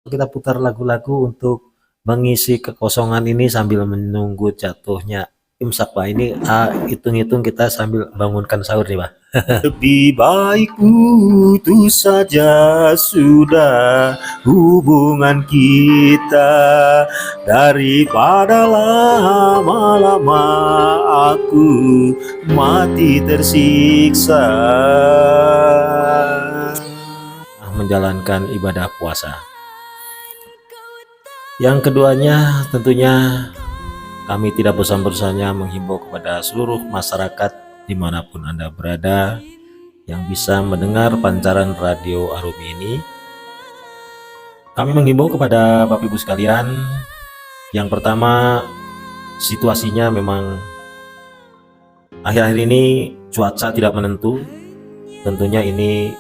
kita putar lagu-lagu untuk mengisi kekosongan ini sambil menunggu jatuhnya imsak, Pak. Ini hitung-hitung kita sambil bangunkan sahur nih, Pak. Lebih baik putus saja sudah hubungan kita daripada lama-lama aku mati tersiksa menjalankan ibadah puasa. Yang keduanya tentunya kami tidak bosan-bosannya menghimbau kepada seluruh masyarakat dimanapun Anda berada yang bisa mendengar pancaran radio Arumi ini. Kami menghimbau kepada Bapak Ibu sekalian, yang pertama, situasinya memang akhir-akhir ini cuaca tidak menentu. Tentunya ini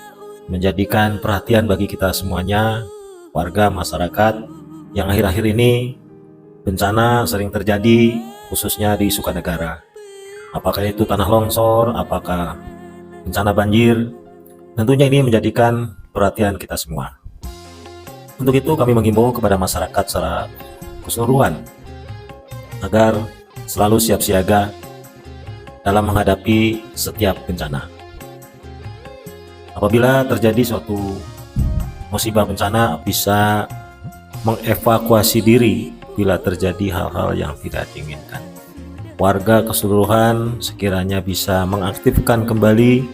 menjadikan perhatian bagi kita semuanya, warga masyarakat, yang akhir-akhir ini bencana sering terjadi, khususnya di Sukanegara. Apakah itu tanah longsor, apakah bencana banjir, tentunya ini menjadikan perhatian kita semua. Untuk itu kami menghimbau kepada masyarakat secara keseluruhan agar selalu siap siaga dalam menghadapi setiap bencana. Apabila terjadi suatu musibah bencana, bisa mengevakuasi diri bila terjadi hal-hal yang tidak diinginkan. Warga keseluruhan sekiranya bisa mengaktifkan kembali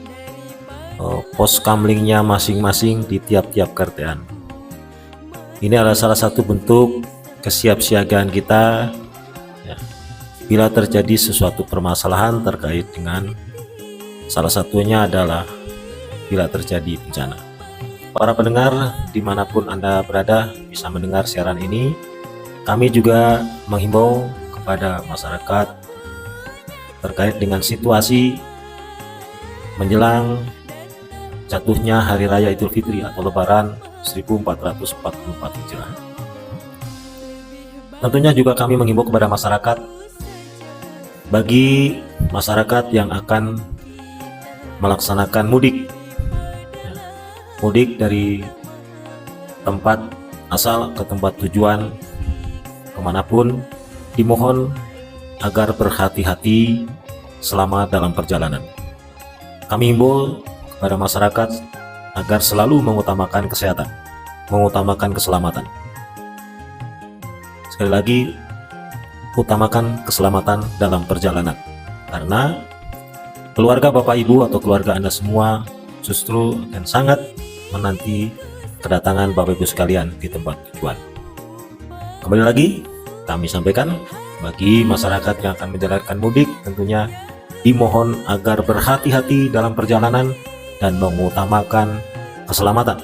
pos kamlingnya masing-masing di tiap-tiap kertean. Ini adalah salah satu bentuk kesiapsiagaan kita ya, bila terjadi sesuatu permasalahan terkait dengan salah satunya adalah bila terjadi bencana. Para pendengar dimanapun Anda berada bisa mendengar siaran ini, kami juga menghimbau kepada masyarakat terkait dengan situasi menjelang jatuhnya Hari Raya Idul Fitri atau Lebaran 1444 Hijriah. Tentunya juga kami menghimbau kepada masyarakat, bagi masyarakat yang akan melaksanakan mudik dari tempat asal ke tempat tujuan kemanapun, dimohon agar berhati-hati selama dalam perjalanan. Kami himbau kepada masyarakat agar selalu mengutamakan kesehatan, mengutamakan keselamatan. Sekali lagi, utamakan keselamatan dalam perjalanan, karena keluarga Bapak Ibu atau keluarga Anda semua justru akan sangat menanti kedatangan Bapak Ibu sekalian di tempat tujuan. Kembali lagi kami sampaikan, bagi masyarakat yang akan menjalankan mudik tentunya dimohon agar berhati-hati dalam perjalanan dan mengutamakan keselamatan.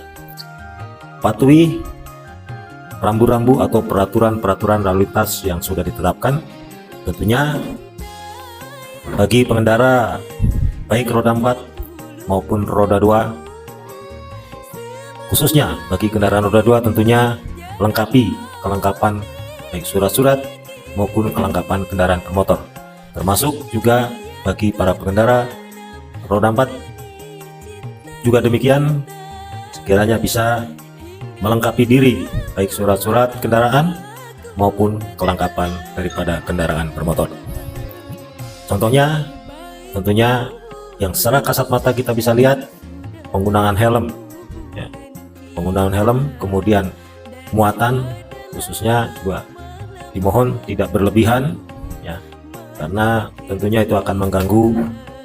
Patuhi rambu-rambu atau peraturan-peraturan lalu lintas yang sudah ditetapkan. Tentunya bagi pengendara baik roda 4 maupun roda 2, khususnya bagi kendaraan roda 2 tentunya lengkapi kelengkapan baik surat-surat maupun kelengkapan kendaraan bermotor, termasuk juga bagi para pengendara roda 4 juga demikian, sekiranya bisa melengkapi diri baik surat-surat kendaraan maupun kelengkapan daripada kendaraan bermotor. Contohnya tentunya yang secara kasat mata kita bisa lihat, penggunaan helm ya. Penggunaan helm, kemudian muatan khususnya juga dimohon tidak berlebihan ya, karena tentunya itu akan mengganggu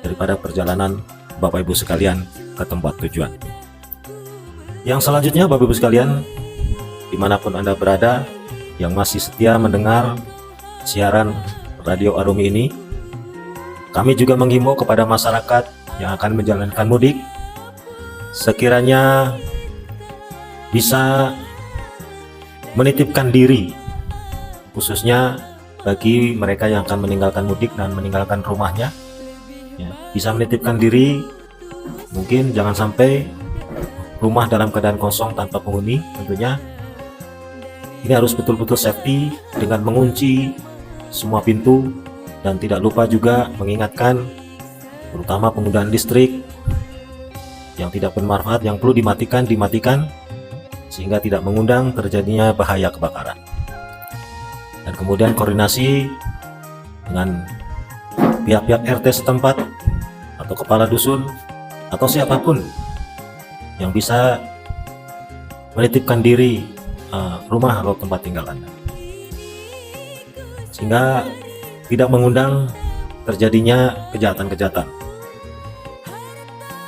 daripada perjalanan Bapak Ibu sekalian ke tempat tujuan. Yang selanjutnya Bapak Ibu sekalian dimanapun Anda berada yang masih setia mendengar siaran radio Arumi ini, kami juga menghimbau kepada masyarakat yang akan menjalankan mudik, sekiranya bisa menitipkan diri, khususnya bagi mereka yang akan meninggalkan mudik dan meninggalkan rumahnya ya, bisa menitipkan diri. Mungkin jangan sampai rumah dalam keadaan kosong tanpa penghuni. Tentunya ini harus betul-betul safety dengan mengunci semua pintu, dan tidak lupa juga mengingatkan terutama penggunaan listrik yang tidak bermanfaat, yang perlu dimatikan, sehingga tidak mengundang terjadinya bahaya kebakaran. Dan kemudian koordinasi dengan pihak-pihak RT setempat atau kepala dusun atau siapapun yang bisa menitipkan diri rumah atau tempat tinggal Anda, sehingga tidak mengundang terjadinya kejahatan-kejahatan.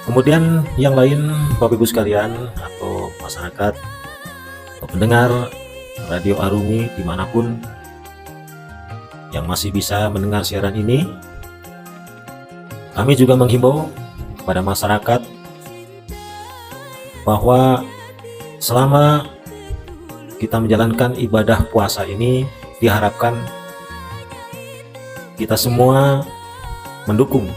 Kemudian yang lain, Bapak Ibu sekalian atau masyarakat atau pendengar Radio Arumi dimanapun yang masih bisa mendengar siaran ini, kami juga menghimbau kepada masyarakat bahwa selama kita menjalankan ibadah puasa ini, diharapkan kita semua mendukung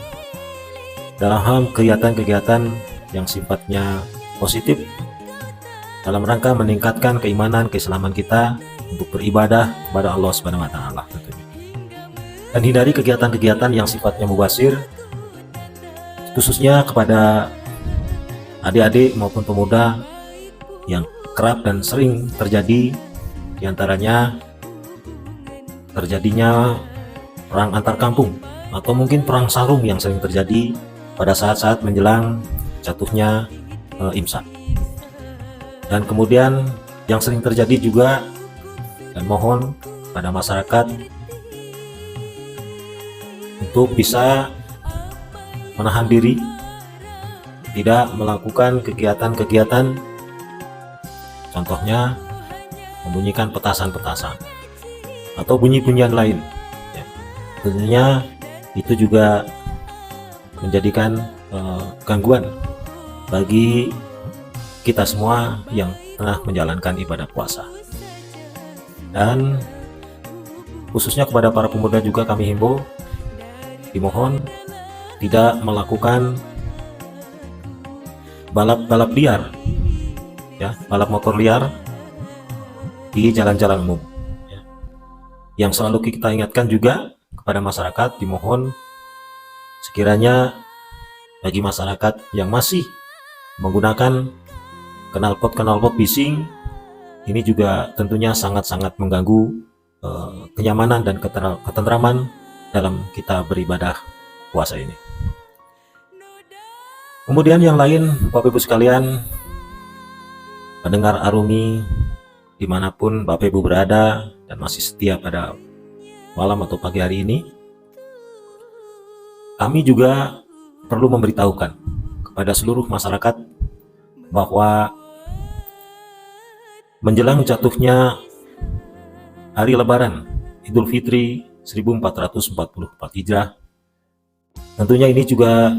dalam hal kegiatan-kegiatan yang sifatnya positif dalam rangka meningkatkan keimanan, keislaman kita untuk beribadah kepada Allah Subhanahu wa taala tentunya. Dan hindari kegiatan-kegiatan yang sifatnya mubazir, khususnya kepada adik-adik maupun pemuda yang kerap dan sering terjadi, diantaranya terjadinya perang antar kampung atau mungkin perang sarung yang sering terjadi pada saat-saat menjelang jatuhnya Imsak. Dan kemudian yang sering terjadi juga, dan mohon pada masyarakat untuk bisa menahan diri, tidak melakukan kegiatan-kegiatan, contohnya membunyikan petasan-petasan atau bunyi-bunyian lain. Tentunya itu juga menjadikan gangguan bagi kita semua yang tengah menjalankan ibadah puasa. Dan khususnya kepada para pemuda juga kami himbau, dimohon tidak melakukan balap liar, ya, balap motor liar di jalan-jalan umum. Yang selalu kita ingatkan juga kepada masyarakat, dimohon sekiranya bagi masyarakat yang masih menggunakan knalpot bising, ini juga tentunya sangat-sangat mengganggu kenyamanan dan ketentraman dalam kita beribadah puasa ini. Kemudian yang lain, Bapak Ibu sekalian, pendengar Arumi dimanapun Bapak Ibu berada dan masih setia pada malam atau pagi hari ini, kami juga perlu memberitahukan kepada seluruh masyarakat bahwa menjelang jatuhnya hari Lebaran Idul Fitri 1444 Hijrah, tentunya ini juga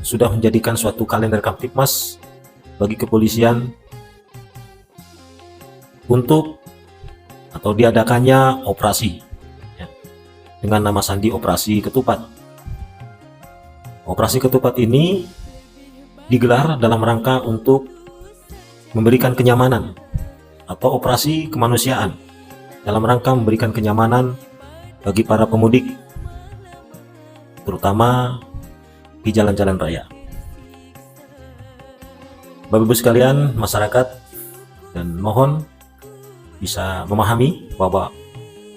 sudah menjadikan suatu kalender Kamtibmas bagi kepolisian untuk atau diadakannya operasi dengan nama sandi Operasi Ketupat. Operasi Ketupat ini digelar dalam rangka untuk memberikan kenyamanan atau operasi kemanusiaan dalam rangka memberikan kenyamanan bagi para pemudik, terutama di jalan-jalan raya. Bapak Ibu sekalian, masyarakat, dan mohon bisa memahami bahwa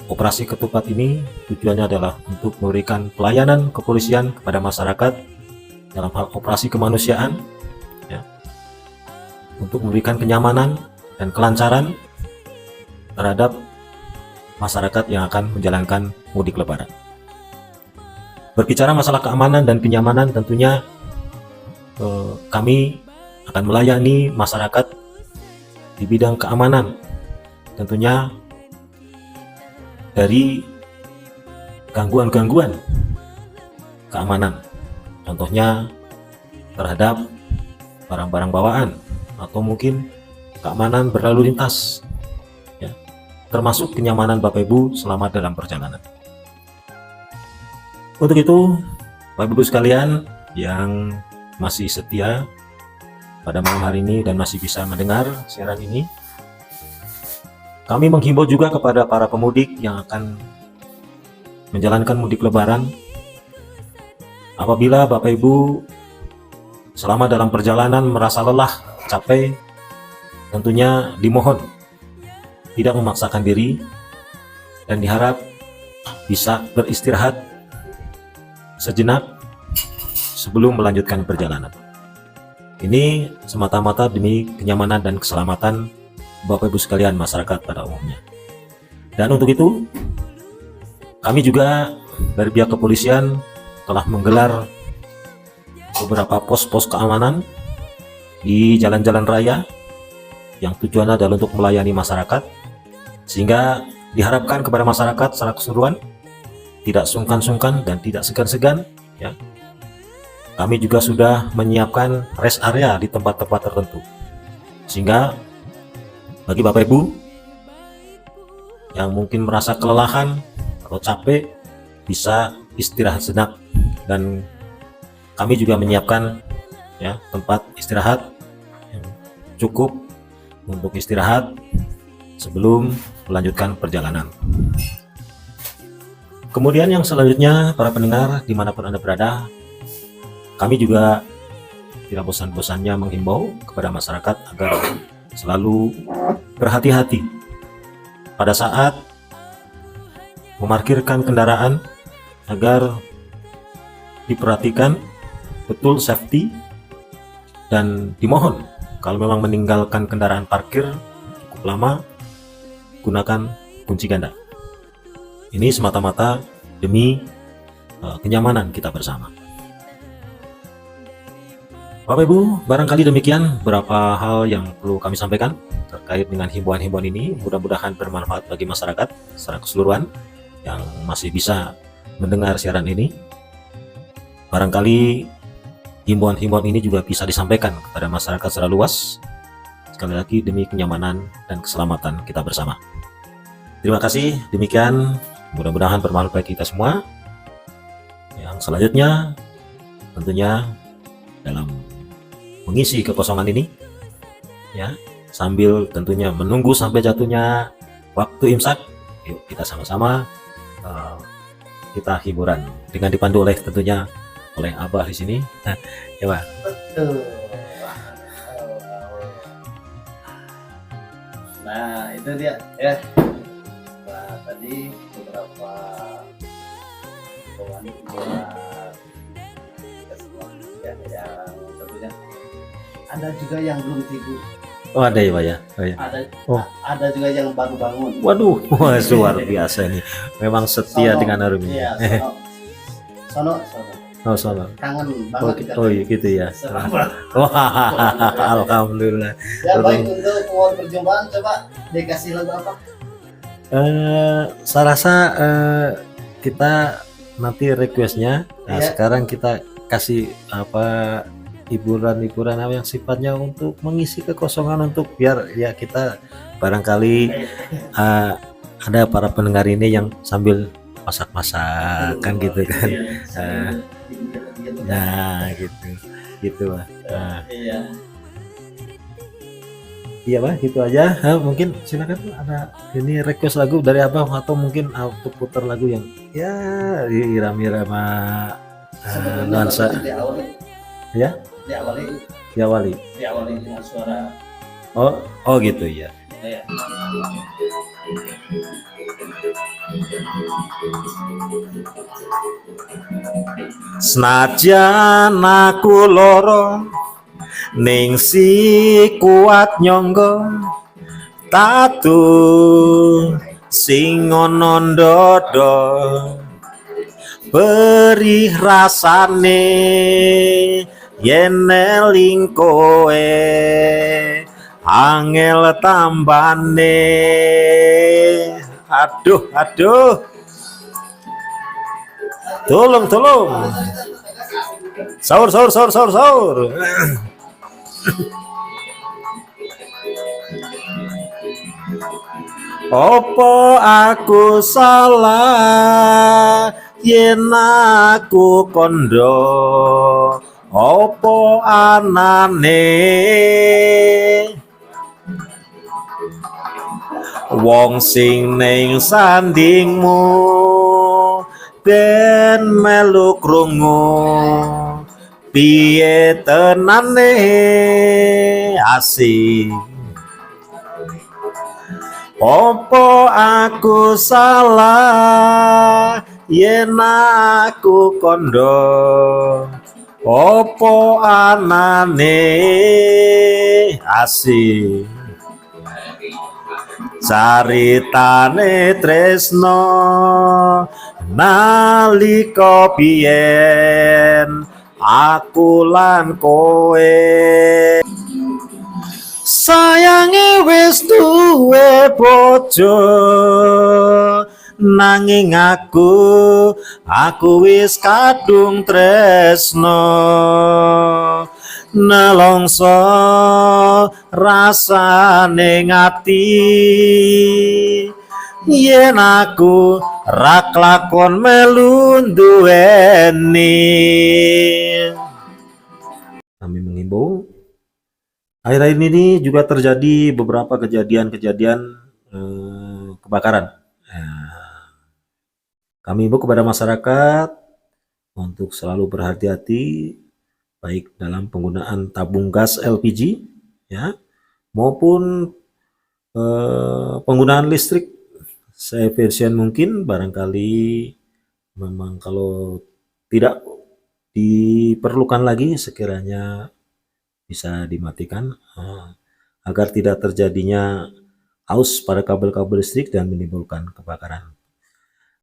operasi Ketupat ini tujuannya adalah untuk memberikan pelayanan kepolisian kepada masyarakat dalam hal operasi kemanusiaan, ya, untuk memberikan kenyamanan dan kelancaran terhadap masyarakat yang akan menjalankan mudik Lebaran. Berbicara masalah keamanan dan kenyamanan, tentunya kami akan melayani masyarakat di bidang keamanan, tentunya dari gangguan-gangguan keamanan, contohnya terhadap barang-barang bawaan atau mungkin keamanan berlalu lintas, ya, termasuk kenyamanan Bapak Ibu selama dalam perjalanan. Untuk itu, Bapak Ibu sekalian yang masih setia pada malam hari ini dan masih bisa mendengar siaran ini, kami menghimbau juga kepada para pemudik yang akan menjalankan mudik Lebaran, apabila Bapak Ibu selama dalam perjalanan merasa lelah, capek, tentunya dimohon tidak memaksakan diri dan diharap bisa beristirahat sejenak sebelum melanjutkan perjalanan. Ini semata-mata demi kenyamanan dan keselamatan Bapak Ibu sekalian masyarakat pada umumnya. Dan untuk itu, kami juga dari pihak kepolisian telah menggelar beberapa pos-pos keamanan di jalan-jalan raya yang tujuannya adalah untuk melayani masyarakat, sehingga diharapkan kepada masyarakat secara keseluruhan tidak sungkan-sungkan dan tidak segan-segan, ya. Kami juga sudah menyiapkan rest area di tempat-tempat tertentu, sehingga bagi Bapak Ibu yang mungkin merasa kelelahan atau capek bisa istirahat sejenak, dan kami juga menyiapkan, ya, tempat istirahat yang cukup untuk istirahat sebelum melanjutkan perjalanan. Kemudian yang selanjutnya, para pendengar dimanapun Anda berada, kami juga tidak bosan-bosannya menghimbau kepada masyarakat agar selalu berhati-hati pada saat memarkirkan kendaraan, agar diperhatikan betul safety, dan dimohon kalau memang meninggalkan kendaraan parkir cukup lama, gunakan kunci ganda. Ini semata-mata demi kenyamanan kita bersama. Bapak Ibu, barangkali demikian beberapa hal yang perlu kami sampaikan terkait dengan himbauan-himbauan ini. Mudah-mudahan bermanfaat bagi masyarakat secara keseluruhan yang masih bisa mendengar siaran ini. Barangkali himbauan-himbauan ini juga bisa disampaikan kepada masyarakat secara luas, sekali lagi demi kenyamanan dan keselamatan kita bersama. Terima kasih, demikian, mudah-mudahan bermanfaat bagi kita semua. Yang selanjutnya tentunya dalam mengisi kekosongan ini, ya, sambil tentunya menunggu sampai jatuhnya waktu imsak, yuk kita sama-sama kita hiburan dengan dipandu oleh tentunya oleh Abah di sini. Ya, Pak. Betul. Nah, itu dia, ya. Nah, tadi beberapa poin buat yang tentunya ada juga yang belum tidur. Oh, ada ya, Pak, ya? Oh, ya. Ada juga yang baru bangun. Waduh, wah, luar biasa ini. Memang setia dengan Arumi. Iya, sono. Oh, sono. Kangen Oh, banget. oh, gitu ya. Wah, alhamdulillah. Ya, baik, untuk mohon perjumpaan, coba dikasih lagu apa? Saya rasa kita nanti requestnya. Nah, Iya. sekarang kita kasih apa, hiburan-hiburan apa yang sifatnya untuk mengisi kekosongan, untuk biar ya kita barangkali ada para pendengar ini yang sambil masak-masak kan gitu kan. Nah, gitu Pak. Nah, Iya. iya Pak, gitu aja. Mungkin silakan ada ini request lagu dari Abang, atau mungkin aku putar lagu yang ya irama-irama nuansa, ya, Diawali ya Wali. dengan suara. Oh gitu ya. Ya. Senajan aku loro ning si kuat nyangga, tatu sing ana ndada, perih rasane yen eling kowe, angel tambane. Aduh, tolong sahur. Opo aku salah yen aku kondo, opo anane wong sing ning sandingmu ben melu krungu, piye tenane asik Opo aku salah yen aku kondo, opo anane asih caritane tresno nalika biyen aku lan kowe sayange wis duwe bojo nanging aku wis kadung tresno nelongso rasane ngati yen aku ra klakon melu duweni. Kami mengimbau akhir-akhir ini juga terjadi beberapa kejadian-kejadian kebakaran. Kami himbau kepada masyarakat untuk selalu berhati-hati baik dalam penggunaan tabung gas LPG ya maupun penggunaan listrik seefisien mungkin. Barangkali memang kalau tidak diperlukan lagi sekiranya bisa dimatikan agar tidak terjadinya aus pada kabel-kabel listrik dan menimbulkan kebakaran.